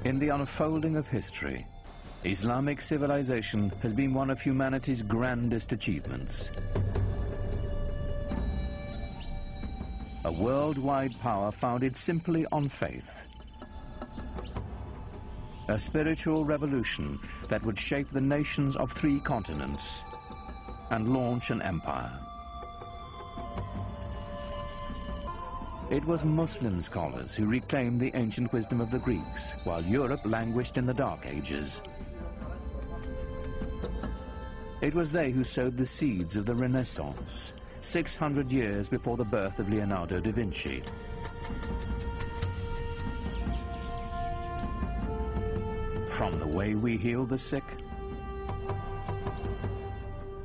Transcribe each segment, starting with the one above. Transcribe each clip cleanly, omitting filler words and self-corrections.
In the unfolding of history, Islamic civilization has been one of humanity's grandest achievements. A worldwide power founded simply on faith. A spiritual revolution that would shape the nations of 3 continents and launch an empire. It was Muslim scholars who reclaimed the ancient wisdom of the Greeks, while Europe languished in the Dark Ages. It was they who sowed the seeds of the Renaissance, 600 years before the birth of Leonardo da Vinci. From the way we heal the sick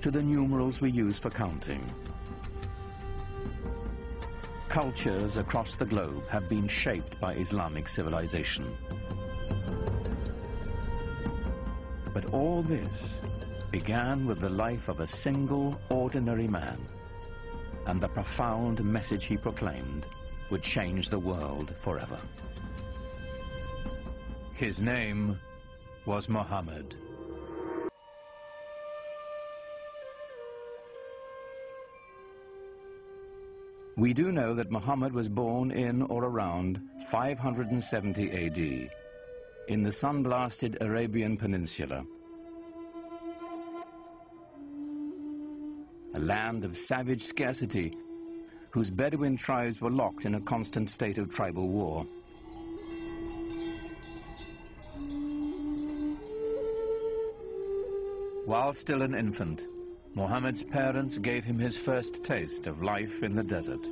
to the numerals we use for counting. Cultures across the globe have been shaped by Islamic civilization. But all this began with the life of a single, ordinary man, and the profound message he proclaimed would change the world forever. His name was Muhammad. We do know that Muhammad was born in or around 570 AD in the sun-blasted Arabian Peninsula, a land of savage scarcity whose Bedouin tribes were locked in a constant state of tribal war. While still an infant, Muhammad's parents gave him his first taste of life in the desert.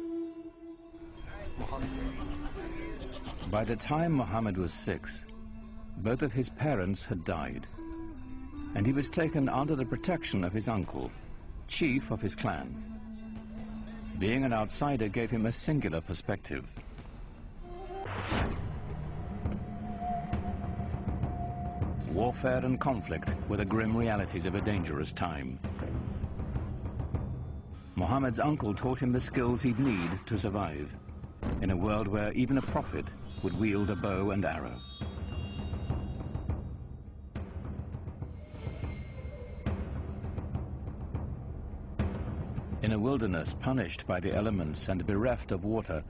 By the time Muhammad was 6, both of his parents had died, and he was taken under the protection of his uncle, chief of his clan. Being an outsider gave him a singular perspective. Warfare and conflict were the grim realities of a dangerous time. Muhammad's uncle taught him the skills he'd need to survive in a world where even a prophet would wield a bow and arrow. In a wilderness punished by the elements and bereft of water,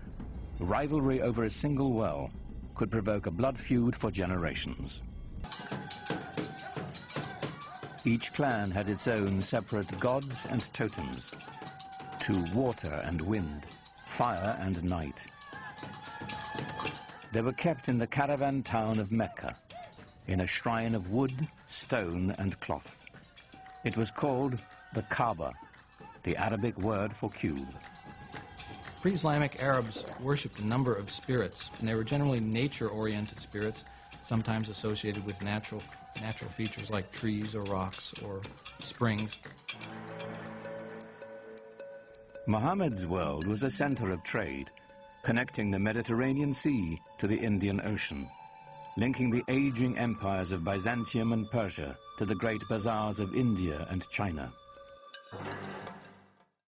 rivalry over a single well could provoke a blood feud for generations. Each clan had its own separate gods and totems, to water and wind, fire and night. They were kept in the caravan town of Mecca, in a shrine of wood, stone and cloth. It was called the Kaaba, the Arabic word for cube. Pre-Islamic Arabs worshipped a number of spirits, and they were generally nature-oriented spirits, sometimes associated with natural features like trees or rocks or springs. Muhammad's world was a center of trade, connecting the Mediterranean Sea to the Indian Ocean, linking the aging empires of Byzantium and Persia to the great bazaars of India and China.